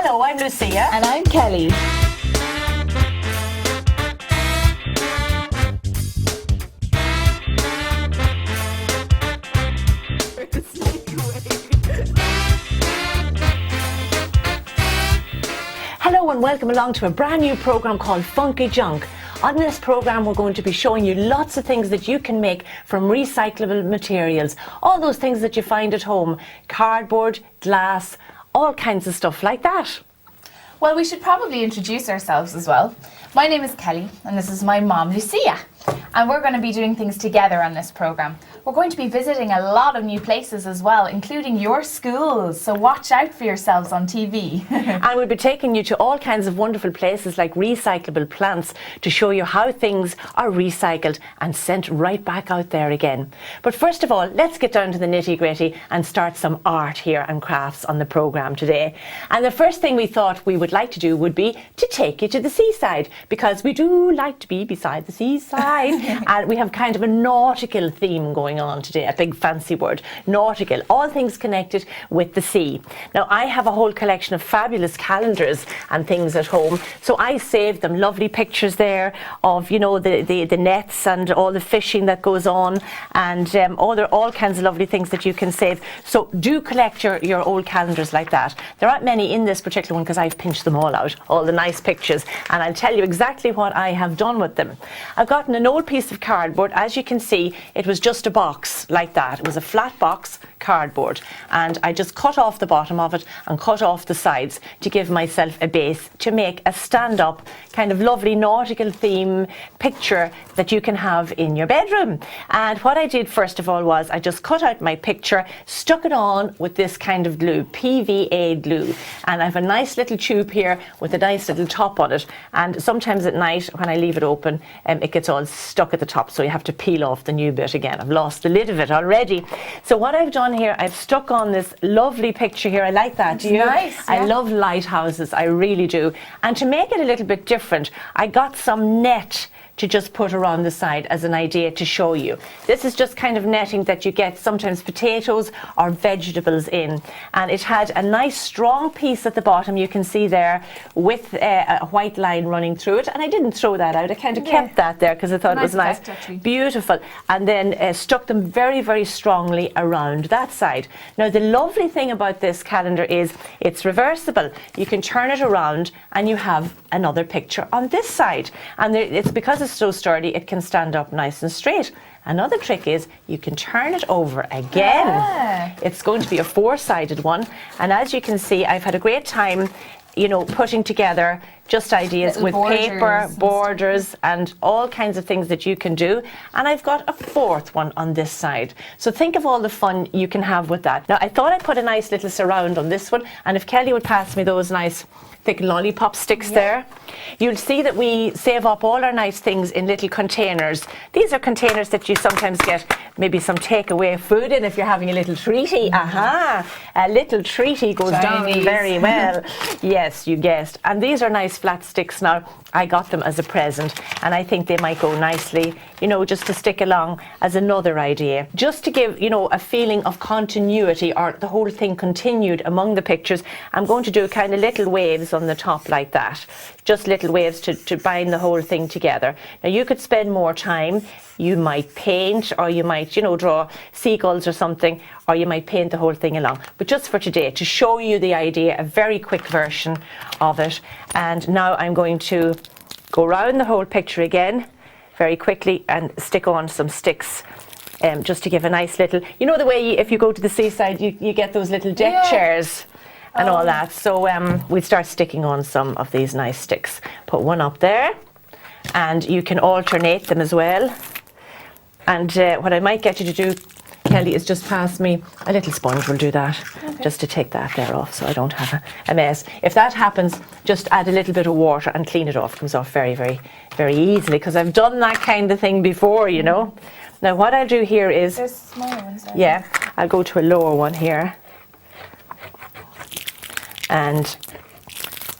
Hello, I'm Lucia. And I'm Kelly. Hello and welcome along to a brand new program called Funky Junk. On this program we're going to be showing you lots of things that you can make from recyclable materials. All those things that you find at home, cardboard, glass, all kinds of stuff like that. Well, we should probably introduce ourselves as well. My name is Kelly and this is my mom, Lucia. And we're going to be doing things together on this program. We're going to be visiting a lot of new places as well, including your schools. So watch out for yourselves on TV. And we'll be taking you to all kinds of wonderful places like recyclable plants to show you how things are recycled and sent right back out there again. But first of all, let's get down to the nitty-gritty and start some art here and crafts on the program today. And the first thing we thought we would like to do would be to take you to the seaside, because we do like to be beside the seaside. And we have kind of a nautical theme going on today, a big fancy word, nautical, all things connected with the sea. Now I have a whole collection of fabulous calendars and things at home, so I saved them, lovely pictures there of, you know, the nets and all the fishing that goes on, and all kinds of lovely things that you can save. So do collect your old calendars like that. There aren't many in this particular one because I've pinched them all out, all the nice pictures, and I'll tell you exactly what I have done with them. I've gotten an old piece of cardboard. As you can see, it was just a box like that. It was a flat box, cardboard, and I just cut off the bottom of it and cut off the sides to give myself a base to make a stand-up kind of lovely nautical theme picture that you can have in your bedroom. And what I did first of all was I just cut out my picture, stuck it on with this kind of glue, PVA glue, and I have a nice little tube here with a nice little top on it, and sometimes at night when I leave it open it gets all stuck at the top, so you have to peel off the new bit again. I've lost the lid of it already. So what I've done here, I've stuck on this lovely picture here. I like that. Do you? Nice, yeah. I love lighthouses, I really do. And to make it a little bit different, I got some net to just put around the side as an idea to show you. This is just kind of netting that you get sometimes potatoes or vegetables in, and it had a nice strong piece at the bottom, you can see there, with a white line running through it, and I didn't throw that out, I kind of kept that there because I thought it was nice. Beautiful. And then stuck them very, very strongly around that side. Now the lovely thing about this calendar is it's reversible. You can turn it around and you have another picture on this side, and it's because it's so sturdy it can stand up nice and straight. Another trick is you can turn it over again. Yeah. It's going to be a four-sided one, and as you can see, I've had a great time, you know, putting together just ideas with paper, borders, and all kinds of things that you can do. And I've got a fourth one on this side. So think of all the fun you can have with that. Now I thought I'd put a nice little surround on this one, and if Kelly would pass me those nice thick lollipop sticks there, you'll see that we save up all our nice things in little containers. These are containers that you sometimes get maybe some takeaway food in if you're having a little treaty. Aha! A little treaty goes down very well. Yes, you guessed. And these are nice flat sticks now. I got them as a present, and I think they might go nicely, you know, just to stick along as another idea. Just to give, you know, a feeling of continuity, or the whole thing continued among the pictures, I'm going to do kind of little waves on the top like that. Just little waves to bind the whole thing together. Now you could spend more time. You might paint, or you might, you know, draw seagulls or something, or you might paint the whole thing along. But just for today, to show you the idea, a very quick version of it. And now I'm going to go around the whole picture again very quickly and stick on some sticks, just to give a nice little, you know, the way if you go to the seaside you get those little deck chairs and all that. So we'll start sticking on some of these nice sticks. Put one up there, and you can alternate them as well. And what I might get you to do, Kelly, is just pass me a little sponge. We'll do that, just to take that there off so I don't have a mess. If that happens, just add a little bit of water and clean it off. It comes off very, very, very easily, because I've done that kind of thing before, you know. Now what I'll do here is, there's smaller ones, yeah, I'll go to a lower one here and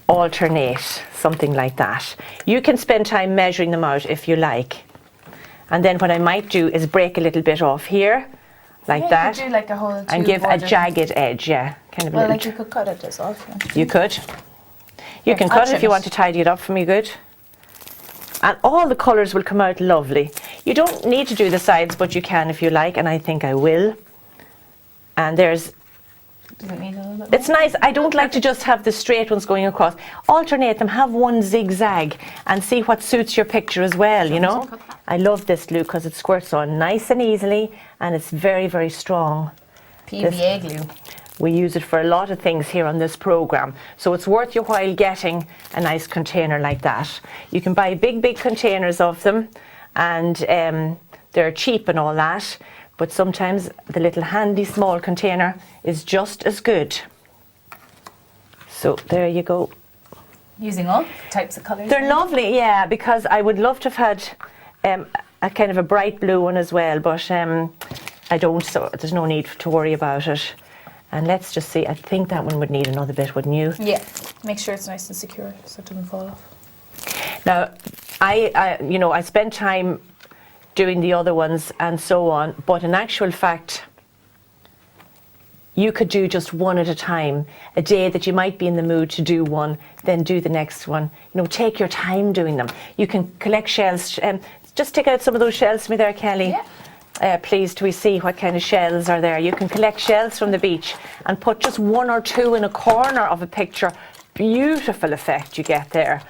alternate, something like that. You can spend time measuring them out if you like. And then what I might do is break a little bit off here, like that, you could do like a whole and give a jagged edge, kind of a well, little. like you could cut it as well. You could. You can cut if you want to tidy it up for me, good. And all the colours will come out lovely. You don't need to do the sides, but you can if you like, and I think I will. And there's... Does it need a little bit more? It's nice. I don't like to just have the straight ones going across. Alternate them, have one zigzag and see what suits your picture as well, you know. I love this glue because it squirts on nice and easily and it's very, very strong. PVA glue. We use it for a lot of things here on this programme. So it's worth your while getting a nice container like that. You can buy big, big containers of them and they're cheap and all that. But sometimes the little handy small container is just as good. So there you go. Using all types of colours. They're lovely, yeah, because I would love to have had a kind of a bright blue one as well, but I don't, so there's no need to worry about it. And let's just see, I think that one would need another bit, wouldn't you? Yeah, make sure it's nice and secure so it doesn't fall off. Now, I spent time doing the other ones and so on, but in actual fact you could do just one at a time. A day that you might be in the mood to do one, then do the next one. You know, take your time doing them. You can collect shells. Just take out some of those shells for me there, Kelly. Yeah. Please, do we see what kind of shells are there? You can collect shells from the beach and put just one or two in a corner of a picture. Beautiful effect you get there.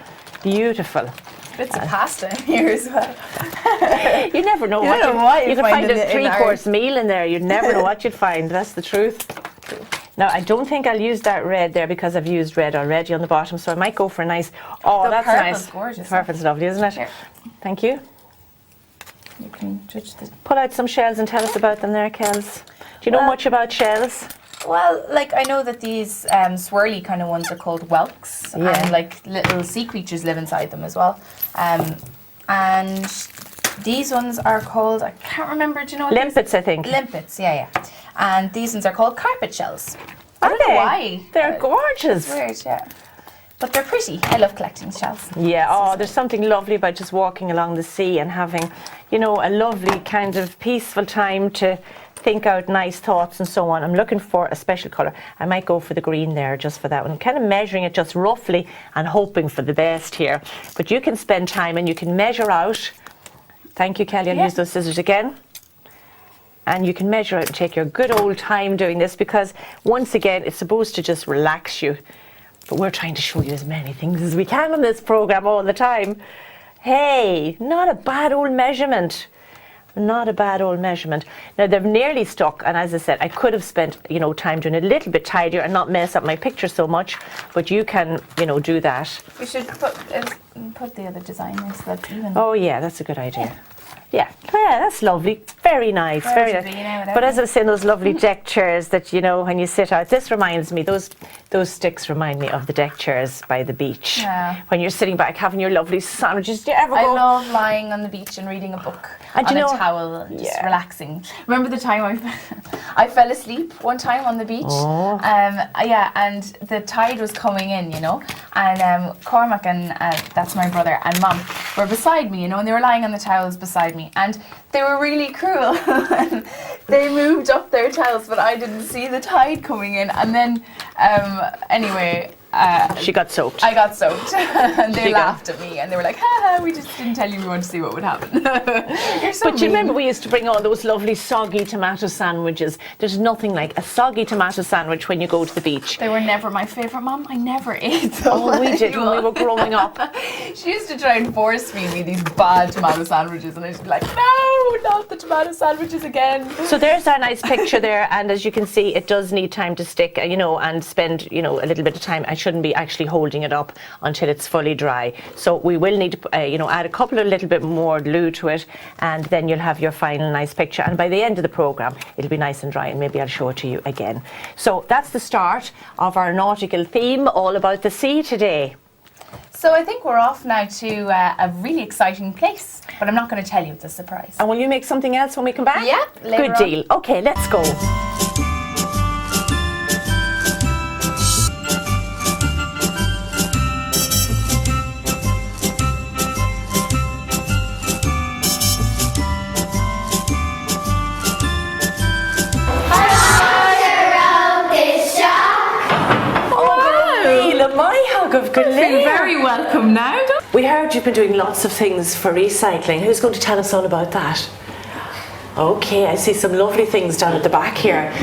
Beautiful. Bits of pasta in here as well. You never know what you can find a three-course meal in there. You'd never know what you'd find. That's the truth. Now, I don't think I'll use that red there because I've used red already on the bottom, so I might go for a nice... Oh, that's nice. Gorgeous. Purple's lovely, isn't it? Here. Thank you. You can judge the... Pull out some shells and tell us about them there, Kels. Do you know much about shells? Well, like I know that these swirly kind of ones are called whelks, and like little sea creatures live inside them as well. And these ones are called, I can't remember, do you know what Limpets, I think. Limpets, yeah. And these ones are called carpet shells. I don't know why. They're gorgeous. It's weird, yeah. But they're pretty. I love collecting shells. Yeah, oh, there's something lovely about just walking along the sea and having, you know, a lovely kind of peaceful time to think out nice thoughts and so on. I'm looking for a special colour. I might go for the green there just for that one. I'm kind of measuring it just roughly and hoping for the best here. But you can spend time and you can measure out. Thank you, Kelly. I'll use those scissors again. And you can measure out and take your good old time doing this because once again, it's supposed to just relax you. But we're trying to show you as many things as we can on this programme all the time. Hey, not a bad old measurement. Not a bad old measurement. Now they've nearly stuck, and as I said, I could have spent, you know, time doing it a little bit tidier and not mess up my picture so much, but you can, you know, do that. We should put the other design in so that's even. Oh yeah, that's a good idea. Yeah, that's lovely. Very nice, very nice. But as I was saying, those lovely deck chairs that, you know, when you sit out, this reminds me, those sticks remind me of the deck chairs by the beach. Yeah. When you're sitting back having your lovely sandwiches. Do you ever go? I love lying on the beach and reading a book on a towel and just relaxing. Remember the time I fell asleep one time on the beach? Oh. And the tide was coming in, you know, and Cormac and that's my brother and Mum were beside me, you know, and they were lying on the towels beside me, and they were really cruel. They moved up their towels, but I didn't see the tide coming in, and then anyway. She got soaked. I got soaked. And they laughed at me and they were like, ha, we just didn't tell you we wanted to see what would happen. You're so But you remember we used to bring all those lovely soggy tomato sandwiches. There's nothing like a soggy tomato sandwich when you go to the beach. They were never my favourite, Mum. I never ate them. Oh, we did when we were growing up. She used to try and force feed me these bad tomato sandwiches and I'd be like, no, not the tomato sandwiches again. So there's our nice picture there, and as you can see, it does need time to stick, you know, and spend, you know, a little bit of time. I shouldn't be actually holding it up until it's fully dry. So we will need to, you know, add a couple of little bit more glue to it, and then you'll have your final nice picture. And by the end of the programme, it'll be nice and dry, and maybe I'll show it to you again. So that's the start of our nautical theme, all about the sea today. So I think we're off now to a really exciting place, but I'm not going to tell you, it's a surprise. And will you make something else when we come back? Yeah, later Good deal. Okay, let's go. Good, good. Feel very welcome now. We heard you've been doing lots of things for recycling. Who's going to tell us all about that? Okay, I see some lovely things down at the back here.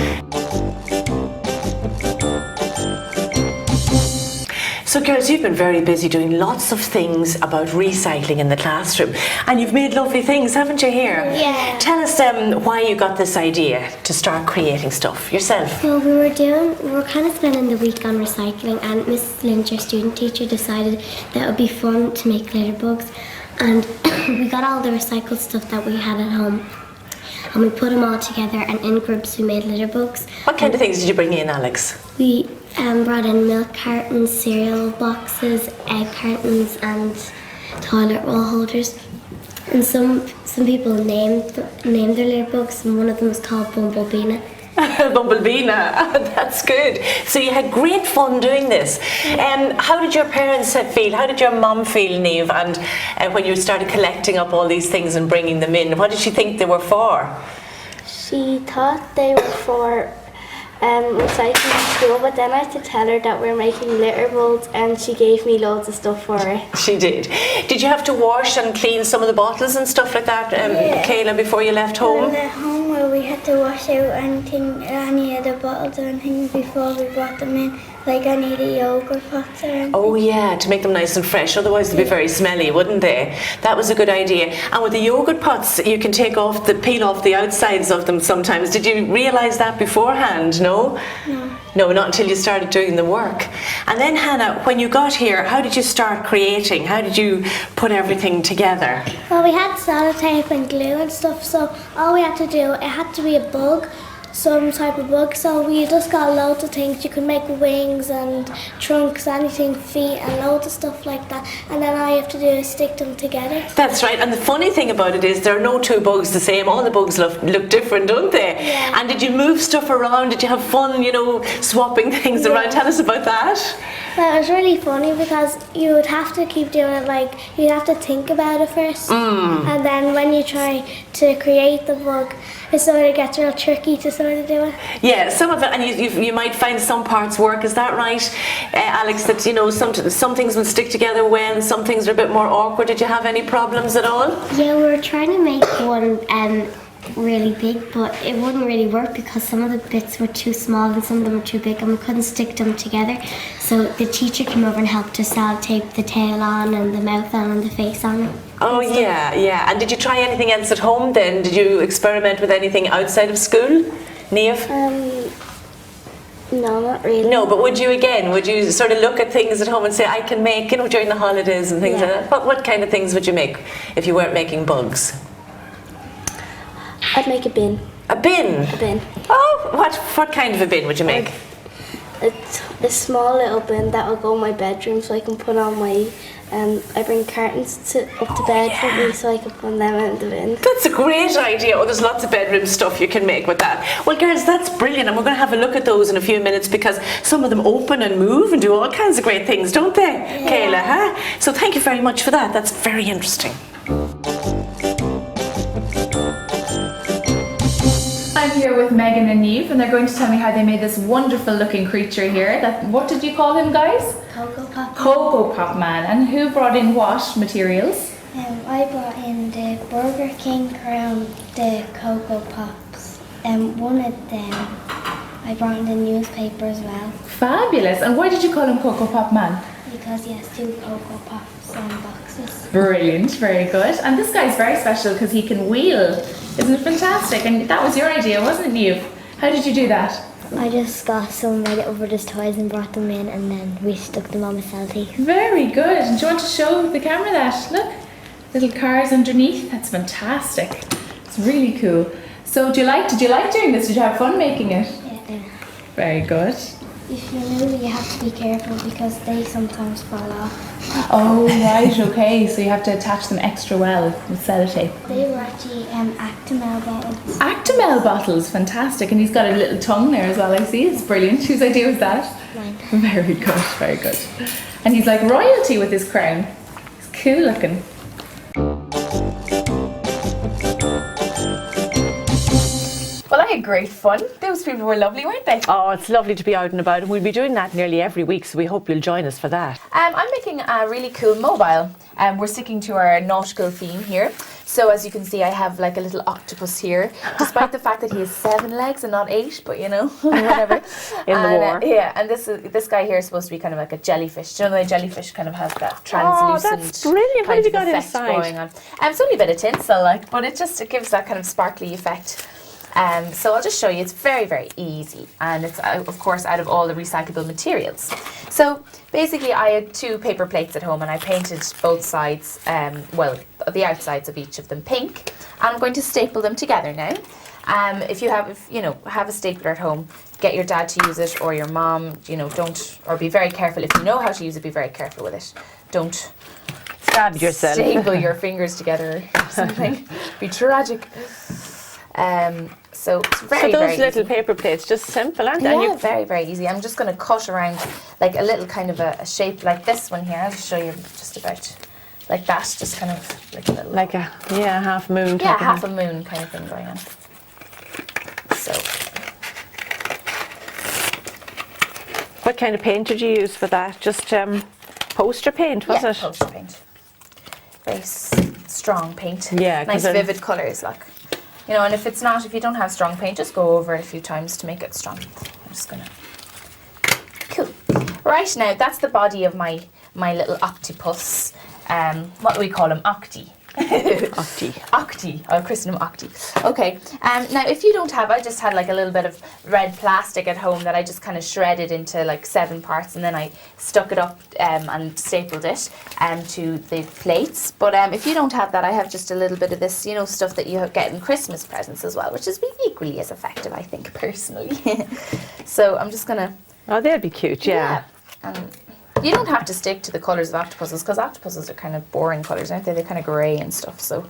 So girls, you've been very busy doing lots of things about recycling in the classroom, and you've made lovely things, haven't you, here? Yeah. Tell us why you got this idea to start creating stuff yourself. Well, we were kind of spending the week on recycling, and Mrs. Lynch, our student teacher, decided that it would be fun to make glitter bugs, and we got all the recycled stuff that we had at home, and we put them all together, and in groups we made litter bugs. What kind of things did you bring in, Alex? We brought in milk cartons, cereal boxes, egg cartons, and toilet roll holders. And some people named their litter bugs, and one of them was called Bumblebee. Bumblebina, that's good. So you had great fun doing this. How did your parents feel? How did your mum feel, Niamh? And when you started collecting up all these things and bringing them in, what did she think they were for? She thought they were for recycling school, but then I had to tell her that we're making litter bugs, and she gave me loads of stuff for it. She did. Did you have to wash and clean some of the bottles and stuff like that, Kayla, before you left home? At home, where we had to wash out any of the bottles or anything before we brought them in, like any of the yogurt pots or anything. Oh yeah, to make them nice and fresh, otherwise they'd be very smelly, wouldn't they? That was a good idea. And with the yogurt pots, you can peel off the outsides of them sometimes. Did you realise that beforehand? No? No, not until you started doing the work. And then Hannah, when you got here, how did you start creating? How did you put everything together? Well, we had sellotape and glue and stuff, so all we had to do, it had to be a bug, some type of bug, so we just got loads of things. You could make wings and trunks, anything, feet, and loads of stuff like that, and then all you have to do is stick them together. That's right, and the funny thing about it is there are no two bugs the same. All the bugs look different, don't they? Yeah. And did you move stuff around? Did you have fun, swapping things around? Tell us about that. Well, it was really funny because you would have to keep doing it, like, you'd have to think about it first, and then when you try to create the bug, it sort of gets real tricky to sort of do it. Yeah, some of it, and you might find some parts work. Is that right, Alex? That some things will stick together well, and some things are a bit more awkward. Did you have any problems at all? Yeah, we were trying to make one really big, but it wouldn't really work because some of the bits were too small and some of them were too big, and we couldn't stick them together. So the teacher came over and helped us sellotape the tail on and the mouth on and the face on. Oh yeah. And did you try anything else at home then? Did you experiment with anything outside of school, Niamh? No, not really. No, but would you sort of look at things at home and say, I can make, during the holidays and things like that? What kind of things would you make if you weren't making bugs? I'd make a bin. A bin? A bin. Oh, what kind of a bin would you make? It's a small little bin that will go in my bedroom, so I can put on my. I bring cartons up to bed with me, so I can put them in the bin. That's a great idea. Oh, there's lots of bedroom stuff you can make with that. Well, girls, that's brilliant, and we're going to have a look at those in a few minutes because some of them open and move and do all kinds of great things, don't they, Kayla? Huh? So thank you very much for that. That's very interesting. I'm here with Megan and Niamh, and they're going to tell me how they made this wonderful looking creature here. What did you call him, guys? Cocoa Pop. Cocoa Pop Man. And who brought in what materials? I brought in the Burger King crown, the Cocoa Pops, and one of them I brought in the newspaper as well, Fabulous. And why did you call him Cocoa Pop Man? because he has 2 Cocoa Pops on boxes. Brilliant, very good. And this guy's very special because he can wheel. Isn't it fantastic? And that was your idea, wasn't it, Niamh? How did you do that? I just got some of my little brother's toys and brought them in, and then we stuck them on with sellotape. Very good. And do you want to show the camera that? Look, little cars underneath. That's fantastic. It's really cool. So did you like doing this? Did you have fun making it? Yeah. Very good. If you're new, you have to be careful because they sometimes fall off. Oh, right, okay. So you have to attach them extra well with sellotape. They were actually Actimel bottles. Actimel bottles, fantastic. And he's got a little tongue there as well, I see. It's brilliant. Whose idea was that? Mine. Very good, very good. And he's like royalty with his crown. He's cool looking. Well, I great fun. Those people were lovely, weren't they? Oh, it's lovely to be out and about, and we'll be doing that nearly every week, so we hope you'll join us for that. I'm making a really cool mobile. We're sticking to our nautical theme here. So as you can see, I have like a little octopus here, despite the fact that he has 7 legs and not 8, but you know, whatever. In the war. Yeah, and this guy here is supposed to be kind of like a jellyfish. Do you know the jellyfish kind of has that translucent that's brilliant. What kind have you of got effect inside? going on? It's only a bit of tinsel, like, but it gives that kind of sparkly effect. So I'll just show you. It's very, very easy, and it's of course out of all the recyclable materials. So basically, I had 2 paper plates at home, and I painted both sides, well, the outsides of each of them pink, and I'm going to staple them together now. If you have a stapler at home, get your dad to use it, or your mom. Or be very careful. If you know how to use it, be very careful with it. Don't Stab yourself. staple your fingers together or something. Be tragic. So it's very, So very those little easy. paper plates, just simple, aren't they? Yeah, very, very easy. I'm just going to cut around like a little kind of a shape like this one here. I'll just show you just about like that, just kind of like a little... Like a half moon type yeah, of half thing. a moon kind of thing going on. So, What kind of paint did you use for that? Just poster paint, was yeah, it? poster paint. Very strong paint. Yeah, 'cause nice then- vivid colours, like. And if you don't have strong paint, just go over it a few times to make it strong. I'm just gonna... Cool. Right, now, that's the body of my little octopus. What do we call him? Octi. Octi. I'll christen him Octi. Okay. Now, if you don't have, I just had like a little bit of red plastic at home that I just kind of shredded into like 7 parts, and then I stuck it up and stapled it to the plates. But if you don't have that, I have just a little bit of this, stuff that you get in Christmas presents as well, which is equally as effective, I think, personally. So I'm just gonna... Oh, they'd be cute, yeah. And you don't have to stick to the colours of octopuses, because octopuses are kind of boring colours, aren't they? They're kind of grey and stuff, so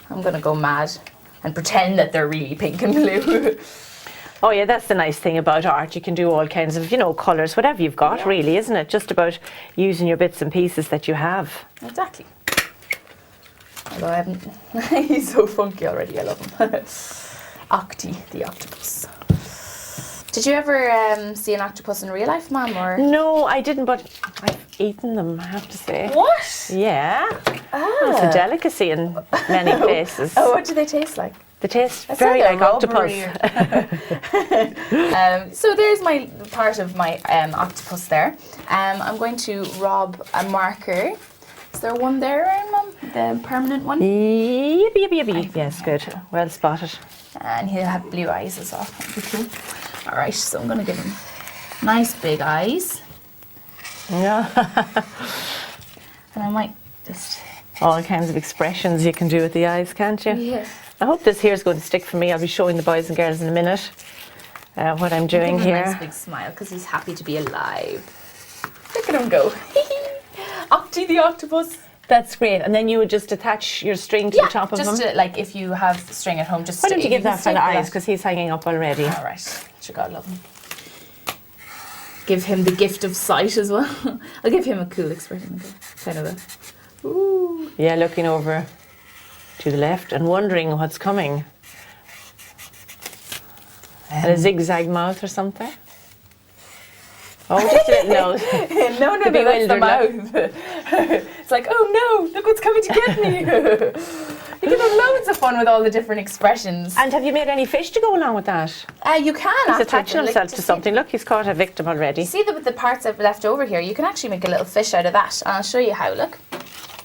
I'm going to go mad and pretend that they're really pink and blue. Oh yeah, that's the nice thing about art. You can do all kinds of, colours, whatever you've got, really, isn't it? Just about using your bits and pieces that you have. Exactly. Although I haven't... He's so funky already, I love him. Octi, the octopus. Did you ever see an octopus in real life, Mum? Or No, I didn't, but I've eaten them, I have to say. what? Yeah. It's a delicacy in many places. Oh, what do they taste like? They taste It's very like like a octopus. rubbery- So there's my part of my octopus there. I'm going to rob a marker. Is there one there, Mum? The permanent one? Yippee. Yes, good. Well spotted. And he'll have blue eyes as well. That'd be cool. All right, so I'm going to give him nice big eyes. Yeah. And I might just... All kinds of expressions you can do with the eyes, can't you? Yeah. I hope this here is going to stick for me. I'll be showing the boys and girls in a minute what I'm doing Give him a here. nice big smile because he's happy to be alive. Look at him go. Octi the octopus. That's great. And then you would just attach your string to the top of just him. like if you have string at home, just Why don't you give can that for the staple eyes, because he's hanging up already. All right, sure, God love him. Give him the gift of sight as well. I'll give him a cool expression, kind of a, ooh. Yeah, looking over to the left and wondering what's coming. And a zigzag mouth or something. Oh, just a little nose. No, that's the bewildered mouth. It's like, oh no, look what's coming to get me. You can have loads of fun with all the different expressions. And have you made any fish to go along with that? You can He's after, attaching like, himself to just something. Look, he's caught a victim already. You see the parts I've left over here? You can actually make a little fish out of that. And I'll show you how, look.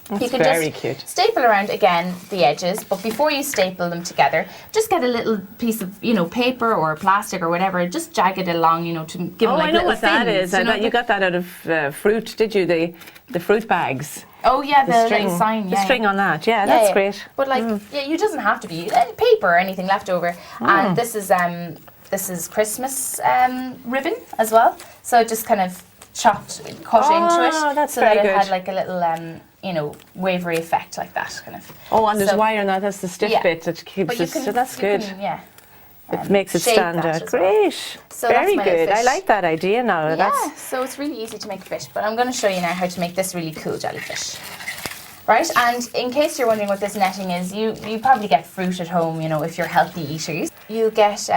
That's You can very just cute. staple around again the edges, but before you staple them together, just get a little piece of paper or plastic or whatever, just jag it along, to give them like I know little what that fins, is. I bet you got that out of fruit, did you? The fruit bags. Oh yeah, the string, little sign. the Yeah, string on that. Yeah, yeah, that's yeah. great. But you doesn't have to be paper or anything left over. And this is Christmas ribbon as well. So just kind of cut into it. That's so very that it good. had like a little wavery effect like that kind of. Oh, and there's So- wire on that. That's the stiff Yeah. bit that keeps But you it. can, So that's you good. can, yeah. It makes it shape stand that out. as well. Great. So Very that's my little good. I fish. like that idea now. Yeah, That's so it's really easy to make fish, but I'm going to show you now how to make this really cool jellyfish. Right, and in case you're wondering what this netting is, you probably get fruit at home, if you're healthy eaters. you get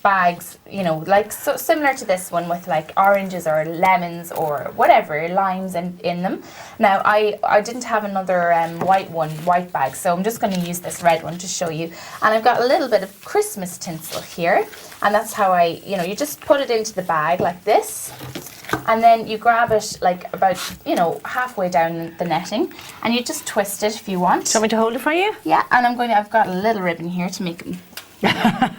bags, you know, like so similar to this one with like oranges or lemons or whatever, limes in them. Now I didn't have another white bag, so I'm just going to use this red one to show you. And I've got a little bit of Christmas tinsel here, and that's how you just put it into the bag like this. And then you grab it like about, halfway down the netting, and you just twist it if you want. Do you want me to hold it for you? Yeah, and I've got a little ribbon here to make them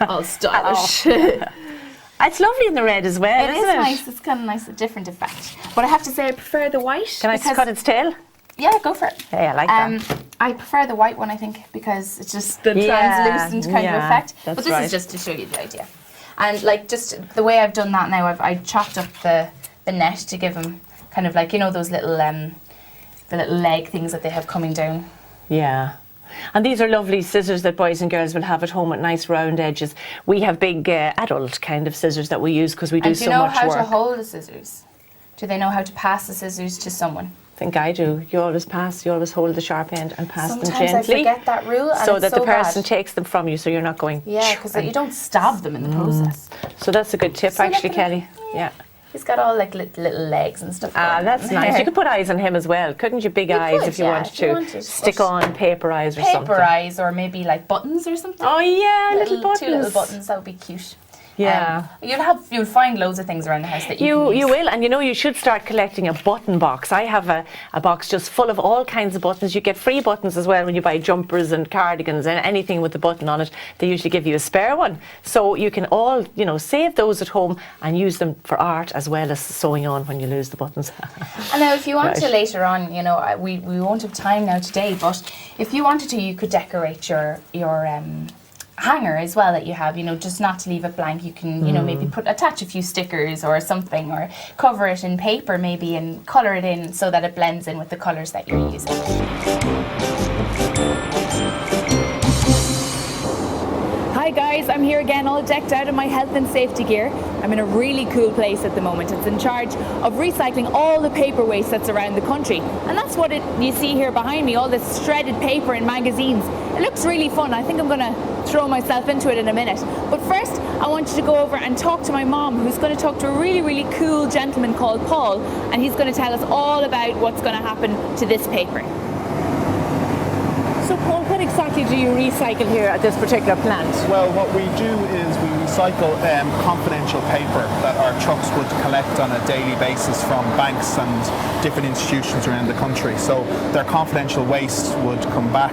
all stylish. It's lovely in the red as well, It isn't is it? nice. It's kind of nice, a different effect. But I have to say I prefer the white. Can I cut its tail? Yeah, go for it. Hey, I like that. I prefer the white one, I think, because it's just the Yeah, translucent kind of yeah, effect. that's But this right. is just to show you the idea. And like just the way I've done that now, I chopped up the net to give them kind of like, those little the little leg things that they have coming down. Yeah. And these are lovely scissors that boys and girls will have at home with nice round edges. We have big adult kind of scissors that we use because we do And so do you know much how work. to hold the scissors? Do they know how to pass the scissors to someone? I think I do. You always hold the sharp end and pass them Sometimes gently. I forget that rule, and so it's that so the person bad. takes them from you, so you're not going. Yeah, because you don't stab them in the process. So that's a good tip, So actually, look at Kelly. Yeah. He's got all like little legs and stuff. Ah, going that's on. nice. You could put eyes on him as well, couldn't you? Big eyes could, if you yeah, wanted if you to. wanted, Stick but- on paper eyes or something. Paper eyes, or maybe like buttons or something. Oh yeah, little buttons. 2 little buttons. That would be cute. Yeah. You'll find loads of things around the house that you can use. You will, and you should start collecting a button box. I have a box just full of all kinds of buttons. You get free buttons as well when you buy jumpers and cardigans and anything with the button on it. They usually give you a spare one. So you can all, save those at home and use them for art as well as sewing on when you lose the buttons. And now if you want to Right. later on, we won't have time now today, but if you wanted to, you could decorate your hanger as well that you have, just not to leave it blank. You can, maybe attach a few stickers or something, or cover it in paper maybe and colour it in so that it blends in with the colours that you're using. Hi guys, I'm here again all decked out in my health and safety gear. I'm in a really cool place at the moment. It's in charge of recycling all the paper waste that's around the country. And that's what you see here behind me, all this shredded paper in magazines. It looks really fun. I think I'm going to throw myself into it in a minute. But first, I want you to go over and talk to my mom, who's going to talk to a really, really cool gentleman called Paul, and he's going to tell us all about what's going to happen to this paper. So Paul, what exactly do you recycle here at this particular plant? Well, what we do is we recycle confidential paper that our trucks would collect on a daily basis from banks and different institutions around the country. So their confidential waste would come back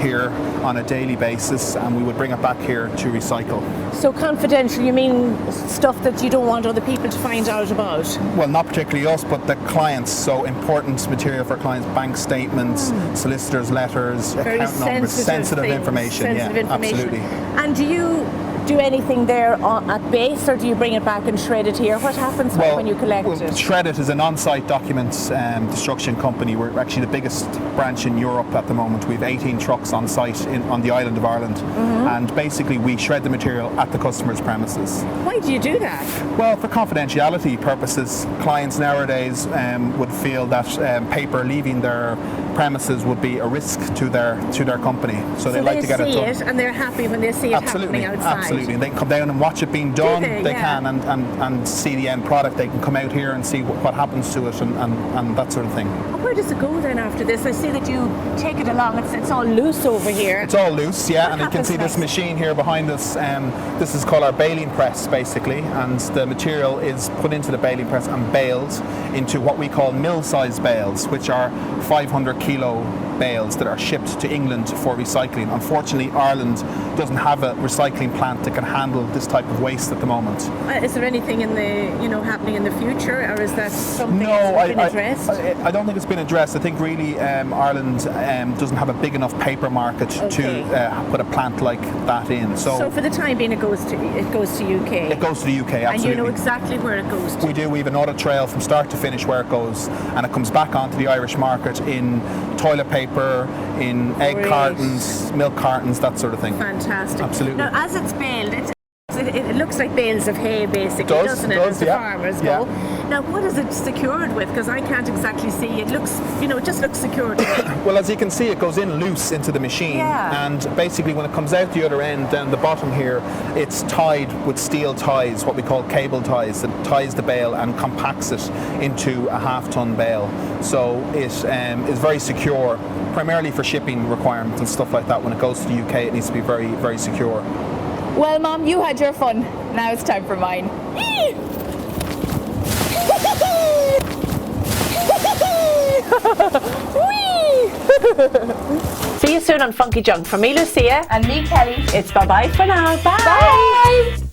here on a daily basis, and we would bring it back here to recycle. So confidential, you mean stuff that you don't want other people to find out about? Well, not particularly us, but the clients. So important material for clients: bank statements, solicitors' letters, Very account numbers, sensitive things, information. sensitive Yeah, information. absolutely. And do you do anything there at base, or do you bring it back and shred it here? What happens when you collect it? Shred It is an on-site documents destruction company. We're actually the biggest branch in Europe at the moment. We have 18 trucks on site on the island of Ireland, and basically we shred the material at the customer's premises. Why do you do that? Well, for confidentiality purposes, clients nowadays would feel that paper leaving their premises would be a risk to their company, so they like to get it done. And they're happy when they see it Absolutely, happening outside. absolutely. They can come down and watch it being done. they? Yeah. Can and see the end product. They can come out here and see what happens to it and that sort of thing. And where does it go then after this? I see that you take it along. It's all loose over here. It's all loose, yeah, and you can happens see this next? machine here behind us. This is called our baling press, basically, and the material is put into the baling press and baled into what we call mill-size bales, which are 500 kilo bales that are shipped to England for recycling. Unfortunately, Ireland doesn't have a recycling plant that can handle this type of waste at the moment. Is there anything in the happening in the future, or is that something No, that's been addressed? I don't think it's been addressed. I think really Ireland doesn't have a big enough paper market to put a plant like that in. So for the time being, it goes to UK. It goes to the UK, absolutely. And you know exactly where it goes to. We do. We have an audit trail from start to finish where it goes, and it comes back onto the Irish market in toilet paper, in egg Great. cartons, milk cartons, that sort of thing. Fantastic. Absolutely. Now, as it's baled, it looks like bales of hay, basically, Does, doesn't it? does, As the yeah. farmers Yeah. go. Now, what is it secured with? Because I can't exactly see. It looks, it just looks secured. Well, as you can see, it goes in loose into the machine, and basically when it comes out the other end, down the bottom here, it's tied with steel ties, what we call cable ties, that ties the bale and compacts it into a half-ton bale. So it is very secure, primarily for shipping requirements and stuff like that. When it goes to the UK, it needs to be very, very secure. Well, Mom, you had your fun. Now it's time for mine. See you soon on Funky Junk. From me, Lucia. And me, Kelly. It's bye-bye for now. Bye. Bye.